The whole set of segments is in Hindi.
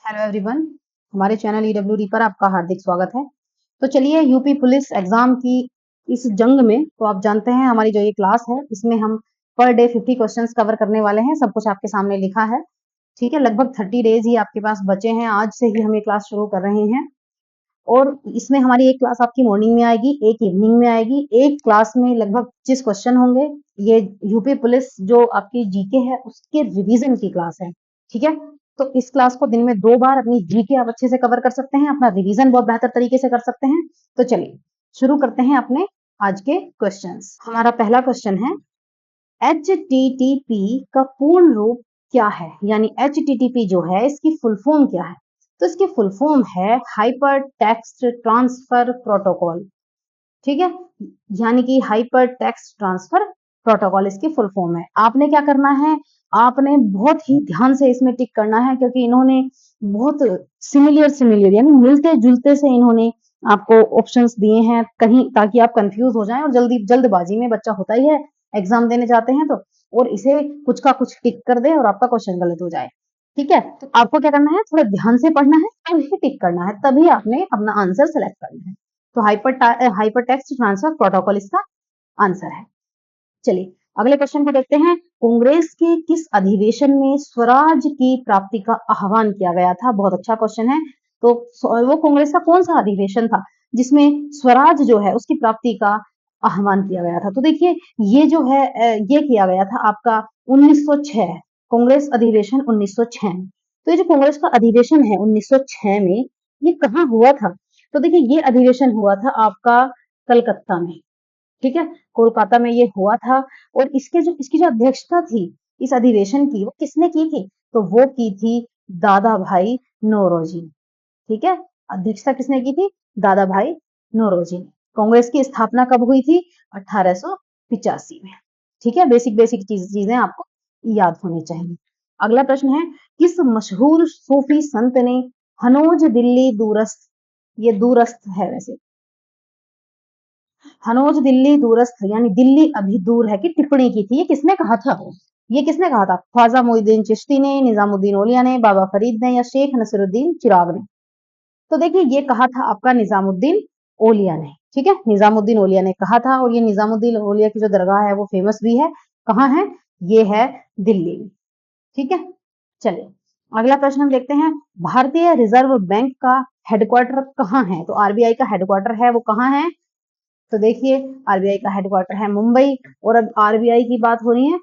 हेलो एवरीवन, हमारे चैनल ईडब्ल्यूडी पर आपका हार्दिक स्वागत है। तो चलिए यूपी पुलिस एग्जाम की इस जंग में तो आप जानते हैं हमारी जो ये क्लास है इसमें हम पर डे 50 क्वेश्चंस कवर करने वाले हैं। सब कुछ आपके सामने लिखा है। ठीक है, लगभग 30 डेज ही आपके पास बचे हैं। आज से ही हम ये क्लास शुरू कर रहे हैं और इसमें हमारी एक क्लास आपकी मॉर्निंग में आएगी, एक इवनिंग में आएगी। एक क्लास में लगभग 25 क्वेश्चन होंगे। ये यूपी पुलिस जो आपकी जीके है उसके रिवीजन की क्लास है। ठीक है, तो इस क्लास को दिन में 2 बार अपनी जीके आप अच्छे से कवर कर सकते हैं, अपना रिवीजन बहुत बेहतर तरीके से कर सकते हैं। तो चलिए शुरू करते हैं अपने आज के क्वेश्चंस। हमारा पहला क्वेश्चन है, एचटीटीपी का पूर्ण रूप क्या है? यानी एचटीटीपी जो है इसकी फुल फॉर्म क्या है? तो इसकी फुल फॉर्म है हाइपर टेक्स्ट ट्रांसफर प्रोटोकॉल। ठीक है, यानी कि हाइपर टेक्स्ट ट्रांसफर प्रोटोकॉल इसकी फुल फॉर्म है। आपने क्या करना है, आपने बहुत ही ध्यान से इसमें टिक करना है क्योंकि इन्होंने बहुत सिमिलर सिमिलर यानी मिलते जुलते से इन्होंने आपको ऑप्शंस दिए हैं कहीं, ताकि आप कंफ्यूज हो जाएं। और जल्दबाजी में बच्चा होता ही है, एग्जाम देने जाते हैं तो, और इसे कुछ का कुछ टिक कर दे और आपका क्वेश्चन गलत हो जाए। ठीक है, तो आपको क्या करना है, थोड़ा ध्यान से पढ़ना है, तभी टिक करना है, तभी आपने अपना आंसर सेलेक्ट करना है। तो हाइपर टेक्स्ट ट्रांसफर प्रोटोकॉल इसका आंसर है। चलिए अगले क्वेश्चन को देखते हैं। कांग्रेस के किस अधिवेशन में स्वराज की प्राप्ति का आह्वान किया गया था? बहुत अच्छा क्वेश्चन है। तो वो कांग्रेस का कौन सा अधिवेशन था जिसमें स्वराज जो है उसकी प्राप्ति का आह्वान किया गया था? तो देखिए ये जो है ये किया गया था आपका 1906 कांग्रेस अधिवेशन 1906 में। तो ये जो कांग्रेस का अधिवेशन है 1906 में, ये कहाँ हुआ था? तो देखिए ये अधिवेशन हुआ था आपका कलकत्ता में। ठीक है, कोलकाता में ये हुआ था। और इसकी जो अध्यक्षता थी इस अधिवेशन की, वो किसने की थी? तो वो की थी दादा भाई नौरोजी ने। ठीक है, अध्यक्षता किसने की थी? दादा भाई नौरोजी ने। कांग्रेस की स्थापना कब हुई थी? 1885 में। ठीक है, बेसिक बेसिक चीजें आपको याद होनी चाहिए। अगला प्रश्न है, किस मशहूर सूफी संत ने हनोज दिल्ली दूरस्थ, ये दूरस्थ है वैसे, हनोज दिल्ली दूरस्थ यानी दिल्ली अभी दूर है की टिप्पणी की थी? ये किसने कहा था? ये किसने कहा था? ख्वाजा मोइनुद्दीन चिश्ती ने, निजामुद्दीन औलिया ने, बाबा फरीद ने, या शेख नसीरुद्दीन चिराग ने? तो देखिए ये कहा था आपका निजामुद्दीन औलिया ने। ठीक है, निजामुद्दीन औलिया ने कहा था। और ये निजामुद्दीन औलिया की जो दरगाह है वो फेमस भी है। कहाँ है? ये है दिल्ली में। ठीक है, चलिए अगला प्रश्न हम देखते हैं। भारतीय रिजर्व बैंक का हेडक्वार्टर कहाँ है? तो आरबीआई का हेडक्वार्टर है वो कहाँ है? तो देखिए आरबीआई का हेडक्वार्टर है मुंबई। और अब आरबीआई की बात हो रही है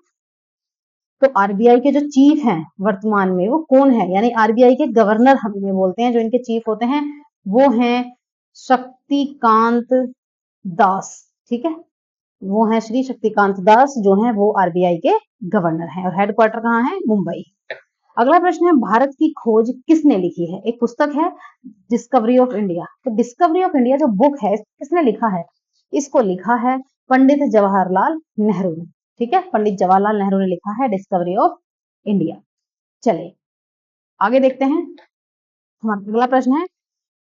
तो आरबीआई के जो चीफ हैं वर्तमान में वो कौन है? यानी आरबीआई के गवर्नर हम इन्हें बोलते हैं, जो इनके चीफ होते हैं वो हैं शक्तिकांत दास। ठीक है, वो हैं श्री शक्तिकांत दास, जो हैं वो आरबीआई के गवर्नर हैं। और हेडक्वार्टर कहाँ है? मुंबई। अगला प्रश्न है, भारत की खोज किसने लिखी है? एक पुस्तक है डिस्कवरी ऑफ इंडिया। तो डिस्कवरी ऑफ इंडिया जो बुक है किसने लिखा है? इसको लिखा है पंडित जवाहरलाल नेहरू ने। ठीक है, पंडित जवाहरलाल नेहरू ने लिखा है डिस्कवरी ऑफ इंडिया। चलिए आगे देखते हैं। हमारा अगला प्रश्न है,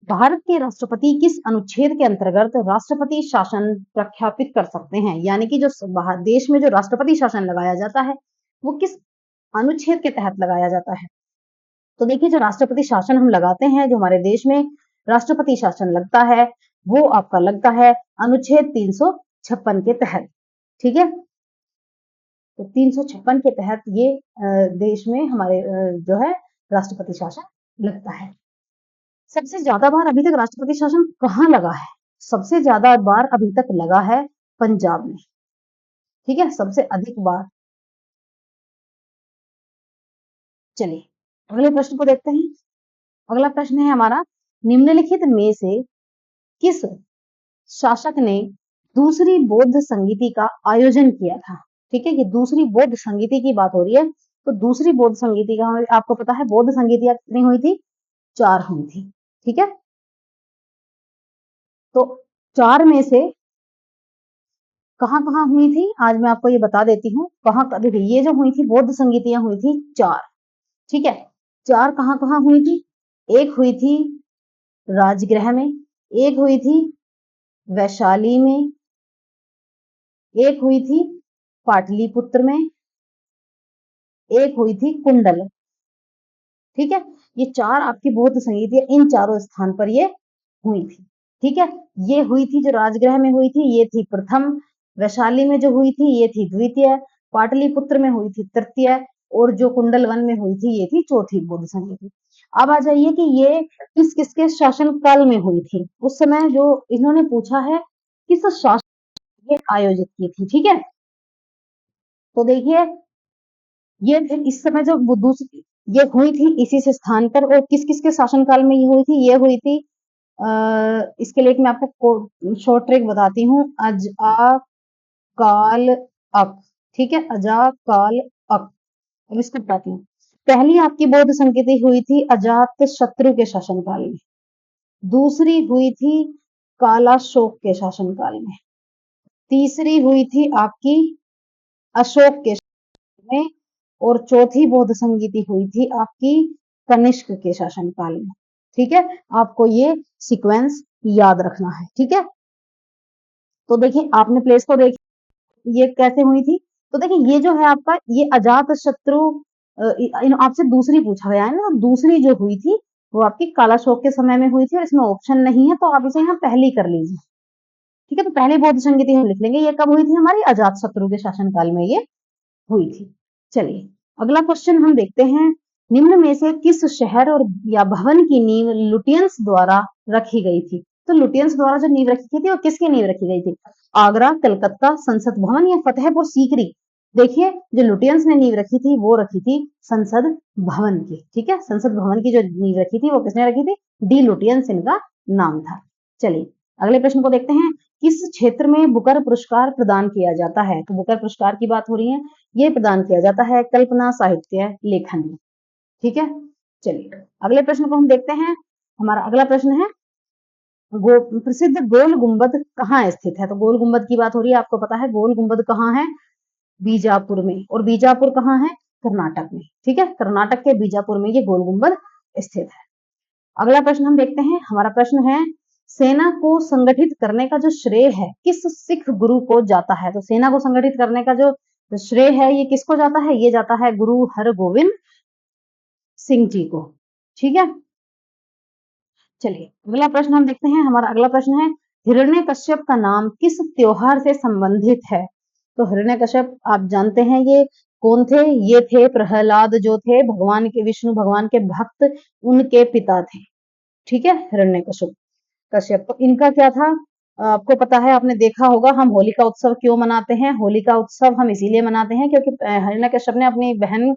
भारत के राष्ट्रपति किस अनुच्छेद के अंतर्गत राष्ट्रपति शासन प्रख्यापित कर सकते हैं? यानी कि जो देश में जो राष्ट्रपति शासन लगाया जाता है वो किस अनुच्छेद के तहत लगाया जाता है? तो देखिए जो राष्ट्रपति शासन हम लगाते हैं, जो हमारे देश में राष्ट्रपति शासन लगता है वो आपका लगता है अनुच्छेद 356 के तहत। ठीक है, तो 356 के तहत ये देश में हमारे जो है राष्ट्रपति शासन लगता है। सबसे ज्यादा बार अभी तक राष्ट्रपति शासन कहाँ लगा है? सबसे ज्यादा बार अभी तक लगा है पंजाब में। ठीक है, सबसे अधिक बार। चलिए अगले प्रश्न को देखते हैं। अगला प्रश्न है हमारा, निम्नलिखित में से किस शासक ने दूसरी बौद्ध संगीति का आयोजन किया था? ठीक है, ये दूसरी बौद्ध संगीति की बात हो रही है। तो दूसरी बौद्ध संगीति का आपको पता है बौद्ध संगीतियां कितनी हुई थी? 4 हुई थी। ठीक है, तो 4 में से कहाँ कहाँ हुई थी आज मैं आपको ये बता देती हूँ। कहाँ देखिए ये जो हुई थी बौद्ध संगीतियां हुई थी 4। ठीक है, 4 कहाँ कहाँ हुई थी? एक हुई थी राजगृह में, एक हुई थी वैशाली में, एक हुई थी पाटलिपुत्र में, एक हुई थी कुंडल। ठीक है। ये 4 आपकी बौद्ध संगीत है, इन चारों स्थान पर ये हुई थी। ठीक है, ये हुई थी जो राजगृह में हुई थी, ये थी प्रथम। वैशाली में जो हुई थी ये थी द्वितीय। पाटलिपुत्र में हुई थी तृतीय। और जो कुंडलवन में हुई थी ये थी चौथी बौद्ध संगीति। अब आ जाइए कि ये किस किसके शासन काल में हुई थी। उस समय जो इन्होंने पूछा है किस शासन ये आयोजित की थी। ठीक है, तो देखिए ये इस समय जो दूसरी ये हुई थी इसी से स्थान पर, और किस किस के शासनकाल में ये हुई थी। ये हुई थी इसके लिए मैं आपको शॉर्ट ट्रिक बताती हूँ। अजा काल अक। ठीक है, अजा काल अक। अब इसको बताती हूँ। पहली आपकी बौद्ध संस्कृति हुई थी अजात शत्रु के शासनकाल में। दूसरी हुई थी कालाशोक के शासनकाल में। तीसरी हुई थी आपकी अशोक के में। और चौथी बौद्ध संगीति हुई थी आपकी कनिष्क के शासनकाल में। ठीक है, आपको ये सीक्वेंस याद रखना है। ठीक है, तो देखिए आपने प्लेस को देखिए ये कैसे हुई थी। तो देखिए ये जो है आपका ये अजात शत्रु आपसे दूसरी पूछा गया है ना, तो दूसरी जो हुई थी वो आपकी कालाशोक के समय में हुई थी, और इसमें ऑप्शन नहीं है तो आप इसे यहाँ पहली कर लीजिए। ठीक है, तो पहली बौद्ध संगीति हम लिख लेंगे। ये कब हुई थी हमारी अजात शत्रु के शासनकाल में ये हुई थी। चलिए अगला क्वेश्चन हम देखते हैं। निम्न में से किस शहर और या भवन की नींव लुटियंस द्वारा रखी गई थी। तो लुटियंस द्वारा जो नींव रखी थी वो किसकी नींव रखी गई थी। आगरा, कलकत्ता, संसद भवन या फतेहपुर सीकरी। देखिए जो लुटियंस ने नींव रखी थी वो रखी थी संसद भवन की। ठीक है, संसद भवन की जो नींव रखी थी वो किसने रखी थी, डी लुटियंस इनका नाम था। चलिए अगले प्रश्न को देखते हैं। किस क्षेत्र में बुकर पुरस्कार प्रदान किया जाता है। तो बुकर पुरस्कार की बात हो रही है, ये प्रदान किया जाता है कल्पना साहित्य लेखन में। ठीक है, चलिए अगले प्रश्न को हम देखते हैं। हमारा अगला प्रश्न है प्रसिद्ध गोल गुंबद कहाँ स्थित है। तो गोल गुंबद की बात हो रही है, आपको पता है गोल गुंबद कहाँ है, बीजापुर में। और बीजापुर कहाँ है, कर्नाटक में। ठीक है, कर्नाटक के बीजापुर में ये गोल गुंबद स्थित है। अगला प्रश्न हम देखते हैं। हमारा प्रश्न है सेना को संगठित करने का जो श्रेय है किस सिख गुरु को जाता है। तो सेना को संगठित करने का जो श्रेय है ये किसको जाता है, ये जाता है गुरु हरगोविंद सिंह जी को। ठीक है, चलिए अगला प्रश्न हम देखते हैं। हमारा अगला प्रश्न है हिरण्यकश्यप का नाम किस त्योहार से संबंधित है। तो हिरण्यकश्यप आप जानते हैं ये कौन थे, ये थे प्रहलाद जो थे भगवान के विष्णु भगवान के भक्त, उनके पिता थे। ठीक है, हिरण्यकश्यप कश्यप। तो इनका क्या था, आपको पता है, आपने देखा होगा हम होलिका उत्सव क्यों मनाते हैं। होलिका उत्सव हम इसीलिए मनाते हैं क्योंकि हिरण्यकश्यप ने अपनी बहन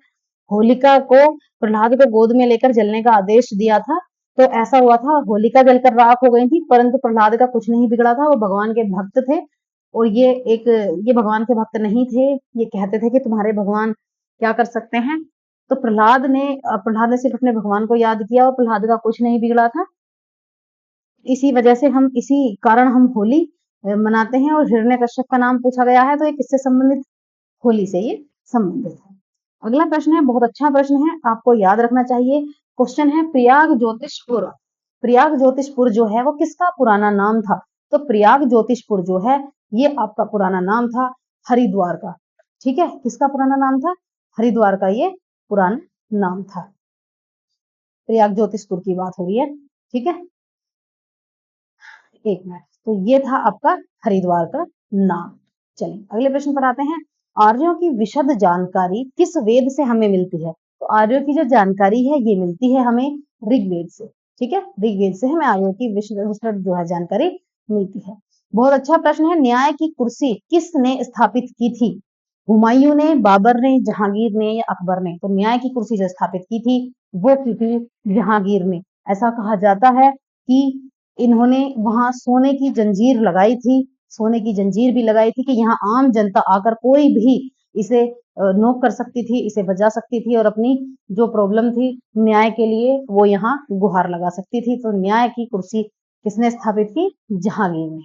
होलिका को प्रहलाद को गोद में लेकर जलने का आदेश दिया था। तो ऐसा हुआ था, होलिका जलकर राख हो गई थी, परंतु प्रहलाद का कुछ नहीं बिगड़ा था, वो भगवान के भक्त थे। और ये भगवान के भक्त नहीं थे, ये कहते थे कि तुम्हारे भगवान क्या कर सकते हैं। तो प्रहलाद ने सिर्फ अपने भगवान को याद किया और प्रहलाद का कुछ नहीं बिगड़ा था। इसी वजह से हम इसी कारण हम होली मनाते हैं। और हिरण्यकश्यप का नाम पूछा गया है तो ये किससे संबंधित, होली से ये संबंधित है। अगला प्रश्न है, बहुत अच्छा प्रश्न है, आपको याद रखना चाहिए। क्वेश्चन है प्रयाग ज्योतिषपुर। प्रयाग ज्योतिषपुर जो है वो किसका पुराना नाम था। तो प्रयाग ज्योतिषपुर जो है ये आपका पुराना नाम था हरिद्वार का। ठीक है, किसका पुराना नाम था, हरिद्वार का ये पुराना नाम था। प्रयाग ज्योतिषपुर की बात हो रही है। ठीक है, एक मिनट, तो ये था आपका हरिद्वार का नाम। चलिए अगले प्रश्न पर आते हैं। आर्यों की विशद जानकारी किस वेद से हमें मिलती है। तो आर्यों की जो जानकारी है ये मिलती है हमें ऋग्वेद से। ठीक है, ऋग्वेद से हमें आर्यों की विशद जो है जानकारी मिलती है। बहुत अच्छा प्रश्न है, न्याय की कुर्सी किसने स्थापित की थी। हुमायूं ने, बाबर ने, जहांगीर ने या अकबर ने। तो न्याय की कुर्सी जो स्थापित की थी वो की थी जहांगीर ने। ऐसा कहा जाता है कि इन्होंने वहां सोने की जंजीर लगाई थी, सोने की जंजीर भी लगाई थी कि यहाँ आम जनता आकर कोई भी इसे नोक कर सकती थी, इसे बजा सकती थी और अपनी जो प्रॉब्लम थी न्याय के लिए वो यहाँ गुहार लगा सकती थी। तो न्याय की कुर्सी किसने स्थापित की, जहांगीर ने।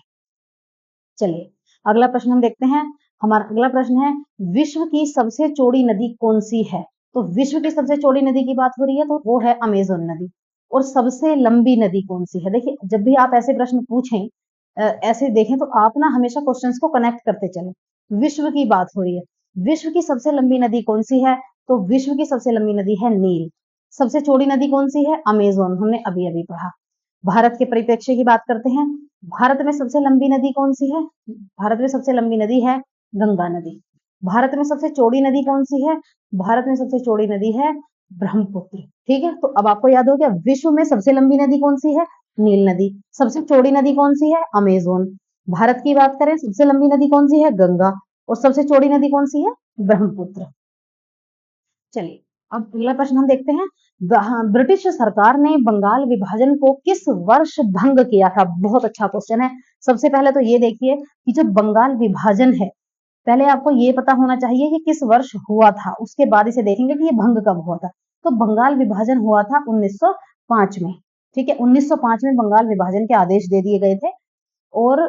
चलिए अगला प्रश्न हम देखते हैं। हमारा अगला प्रश्न है विश्व की सबसे चौड़ी नदी कौन सी है। तो विश्व की सबसे चौड़ी नदी की बात हो रही है तो वो है अमेजोन नदी। और सबसे लंबी नदी कौन सी है। देखिए जब भी आप ऐसे प्रश्न पूछें, ऐसे देखें, तो आप ना हमेशा क्वेश्चंस को कनेक्ट करते चलें। विश्व की बात हो रही है, विश्व की सबसे लंबी नदी कौन सी है। तो विश्व की सबसे लंबी नदी है नील। सबसे चौड़ी नदी कौन सी है? अमेज़न, हमने अभी अभी पढ़ा। भारत के परिप्रेक्ष्य की बात करते हैं। भारत में सबसे लंबी नदी कौन सी है? भारत में सबसे लंबी नदी है गंगा नदी। भारत में सबसे चौड़ी नदी कौन सी है? भारत में सबसे चौड़ी नदी है ब्रह्मपुत्र। ठीक है, तो अब आपको याद हो गया विश्व में सबसे लंबी नदी कौन सी है? नील नदी। सबसे चौड़ी नदी कौन सी है? अमेज़न। भारत की बात करें सबसे लंबी नदी कौन सी है? गंगा। और सबसे चौड़ी नदी कौन सी है? ब्रह्मपुत्र। चलिए अब अगला प्रश्न हम देखते हैं। ब्रिटिश सरकार ने बंगाल विभाजन को किस वर्ष भंग किया था? बहुत अच्छा क्वेश्चन है। सबसे पहले तो ये देखिए कि जो बंगाल विभाजन है, पहले आपको ये पता होना चाहिए कि किस वर्ष हुआ था, उसके बाद इसे देखेंगे कि ये भंग कब हुआ था। तो बंगाल विभाजन हुआ था 1905 में। ठीक है, 1905 में बंगाल विभाजन के आदेश दे दिए गए थे और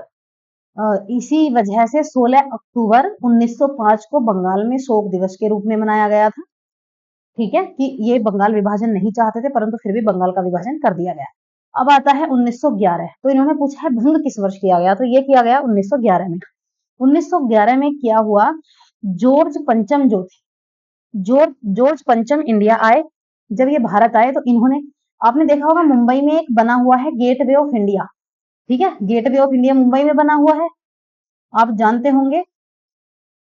इसी वजह से 16 अक्टूबर 1905 को बंगाल में शोक दिवस के रूप में मनाया गया था। ठीक है, कि ये बंगाल विभाजन नहीं चाहते थे परंतु फिर भी बंगाल का विभाजन कर दिया गया। अब आता है 1911। तो इन्होंने पूछा है भंग किस वर्ष किया गया? तो ये किया गया 1911 में। 1911 में क्या हुआ? जॉर्ज पंचम जो थे, जॉर्ज पंचम इंडिया आए। जब ये भारत आए तो इन्होंने, आपने देखा होगा मुंबई में एक बना हुआ है गेटवे ऑफ इंडिया। ठीक है, गेटवे ऑफ इंडिया मुंबई में बना हुआ है, आप जानते होंगे।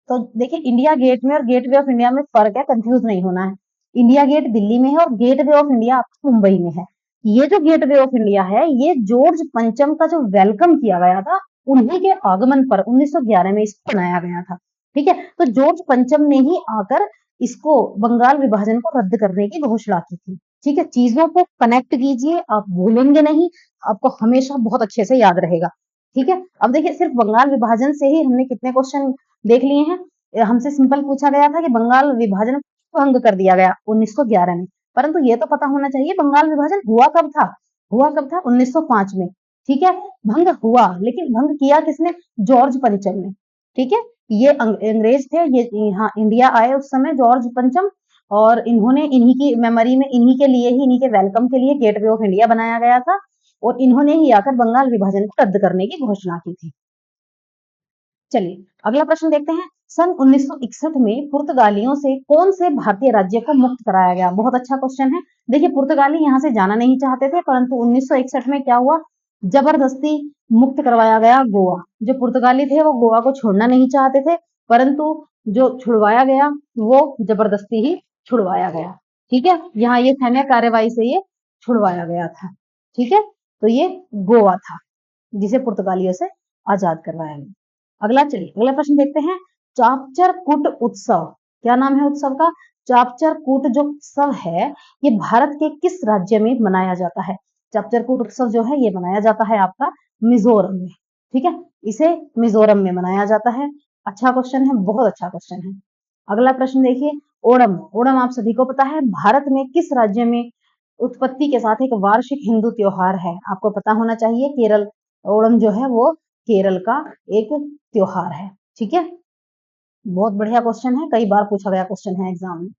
तो देखिए इंडिया गेट में और गेटवे ऑफ इंडिया में फर्क है, कंफ्यूज नहीं होना है। इंडिया गेट दिल्ली में है और गेटवे ऑफ इंडिया आपको मुंबई में है। ये जो गेटवे ऑफ इंडिया है ये जॉर्ज पंचम का जो वेलकम किया गया था उन्हीं के आगमन पर 1911 में इसको बनाया गया था। ठीक है, तो जॉर्ज पंचम ने ही आकर इसको बंगाल विभाजन को रद्द करने की घोषणा की थी। ठीक है, चीजों को कनेक्ट कीजिए, आप भूलेंगे नहीं, आपको हमेशा बहुत अच्छे से याद रहेगा। ठीक है, अब देखिए सिर्फ बंगाल विभाजन से ही हमने कितने क्वेश्चन देख लिए हैं। हमसे सिंपल पूछा गया था कि बंगाल विभाजन भंग कर दिया गया 1911 में, परंतु ये तो पता होना चाहिए बंगाल विभाजन हुआ कब था? हुआ कब था? 1905 में। ठीक है, भंग हुआ लेकिन भंग किया किसने? जॉर्ज पंचम ने। ठीक है, ये अंग्रेज थे, ये यहाँ इंडिया आए उस समय जॉर्ज पंचम, और इन्होंने इन्हीं की मेमोरी में, इन्हीं के लिए ही, इन्हीं के वेलकम के लिए गेटवे ऑफ इंडिया बनाया गया था और इन्होंने ही आकर बंगाल विभाजन को रद्द करने की घोषणा की थी। चलिए अगला प्रश्न देखते हैं। सन 1961 में पुर्तगालियों से कौन से भारतीय राज्य को मुक्त कराया गया? बहुत अच्छा क्वेश्चन है। देखिए पुर्तगाली यहाँ से जाना नहीं चाहते थे परंतु 1961 में क्या हुआ? जबरदस्ती मुक्त करवाया गया गोवा। जो पुर्तगाली थे वो गोवा को छोड़ना नहीं चाहते थे परंतु जो छुड़वाया गया वो जबरदस्ती ही छुड़वाया गया। ठीक है, यहाँ ये सैन्य कार्यवाही से ये छुड़वाया गया था। ठीक है, तो ये गोवा था जिसे पुर्तगालियों से आजाद करवाया गया। अगला चलिए अगला प्रश्न देखते हैं। चापचर कूट उत्सव, क्या नाम है उत्सव का? चापचर कूट जो उत्सव है ये भारत के किस राज्य में मनाया जाता है? चापचर कूट उत्सव जो है ये मनाया जाता है आपका मिजोरम में। ठीक है, इसे मिजोरम में मनाया जाता है। अच्छा क्वेश्चन है, बहुत अच्छा क्वेश्चन है। अगला प्रश्न देखिए। ओणम, ओणम आप सभी को पता है भारत में किस राज्य में उत्पत्ति के साथ एक वार्षिक हिंदू त्योहार है? आपको पता होना चाहिए, केरल। ओणम जो है वो केरल का एक त्योहार है। ठीक है, बहुत बढ़िया क्वेश्चन है, कई बार पूछा गया क्वेश्चन है एग्जाम में।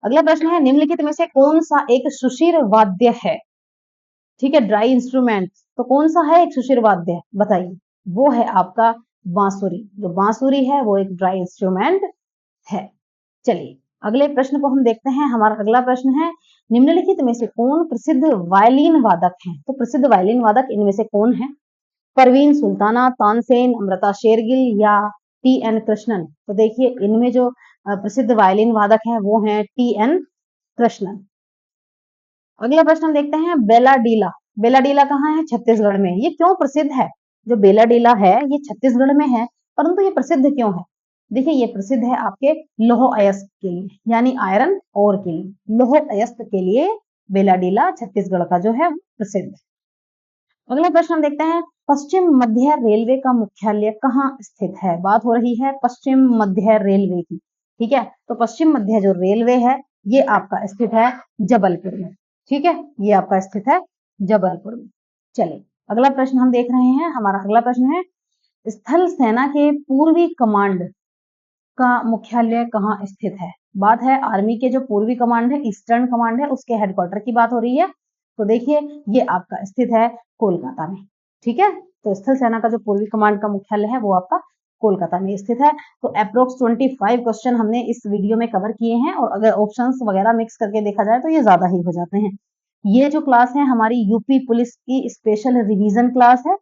अगला प्रश्न है निम्नलिखित में से कौन सा एक सुशिर वाद्य है? ठीक है, ड्राई इंस्ट्रूमेंट, तो कौन सा है एक सुशिर वाद्य? बताइए। वो है आपका बांसुरी। जो बांसुरी है वो एक ड्राई इंस्ट्रूमेंट है। चलिए अगले प्रश्न को हम देखते हैं। हमारा अगला प्रश्न है निम्नलिखित में से कौन प्रसिद्ध वायलिन वादक हैं? तो प्रसिद्ध वायलिन वादक इनमें से कौन है? परवीन सुल्ताना, तानसेन, अमृता शेरगिल या टी एन कृष्णन? तो देखिए इनमें जो प्रसिद्ध वायलिन वादक हैं वो हैं टी एन कृष्णन। अगला प्रश्न देखते हैं। बेलाडीला, बेलाडीला कहाँ है? छत्तीसगढ़ में। ये क्यों प्रसिद्ध है? जो बेलाडीला है ये छत्तीसगढ़ में है परंतु ये प्रसिद्ध क्यों है? देखिए ये प्रसिद्ध है आपके लौह अयस्क के लिए, यानी आयरन ओर के लिए। लौह अयस्क के लिए बेलाडीला छत्तीसगढ़ का जो है प्रसिद्ध है। अगला प्रश्न हम देखते हैं। पश्चिम मध्य रेलवे का मुख्यालय कहाँ स्थित है? बात हो रही है पश्चिम मध्य रेलवे की। ठीक है, तो पश्चिम मध्य जो रेलवे है ये आपका स्थित है जबलपुर में। ठीक है, ये आपका स्थित है जबलपुर में। चलिए अगला प्रश्न हम देख रहे हैं। हमारा अगला प्रश्न है स्थल सेना के पूर्वी कमांड का मुख्यालय कहाँ स्थित है? बात है आर्मी के जो पूर्वी कमांड है, ईस्टर्न कमांड है, उसके हेडक्वार्टर की बात हो रही है। तो देखिए ये आपका स्थित है कोलकाता में। ठीक है, तो स्थल सेना का जो पूर्वी कमांड का मुख्यालय है वो आपका कोलकाता में स्थित है। तो अप्रोक्स 25 क्वेश्चन हमने इस वीडियो में कवर किए हैं और अगर ऑप्शंस वगैरह मिक्स करके देखा जाए तो ये ज्यादा ही हो जाते हैं। ये जो क्लास है हमारी यूपी पुलिस की स्पेशल रिवीजन क्लास है।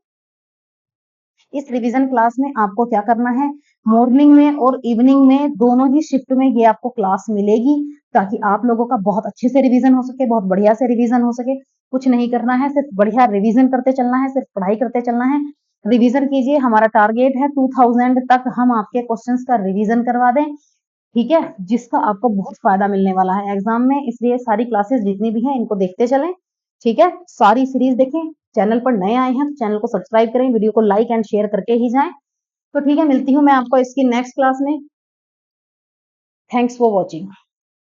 इस रिवीजन क्लास में आपको क्या करना है, मॉर्निंग में और इवनिंग में दोनों ही शिफ्ट में ये आपको क्लास मिलेगी ताकि आप लोगों का बहुत अच्छे से रिवीजन हो सके, बहुत बढ़िया से रिवीजन हो सके। कुछ नहीं करना है, सिर्फ बढ़िया रिवीजन करते चलना है, सिर्फ पढ़ाई करते चलना है। रिवीजन कीजिए, हमारा टारगेट है 2000 तक हम आपके क्वेश्चंस का रिवीजन करवा दें, ठीक है, जिसका आपको बहुत फायदा मिलने वाला है एग्जाम में। इसलिए सारी क्लासेस जितनी भी हैं इनको देखते चलें, ठीक है, सारी सीरीज देखें। चैनल पर नए आए हैं तो चैनल को सब्सक्राइब करें, वीडियो को लाइक एंड शेयर करके ही जाएं। तो ठीक है, मिलती हूँ मैं आपको इसकी नेक्स्ट क्लास में। Thanks for watching.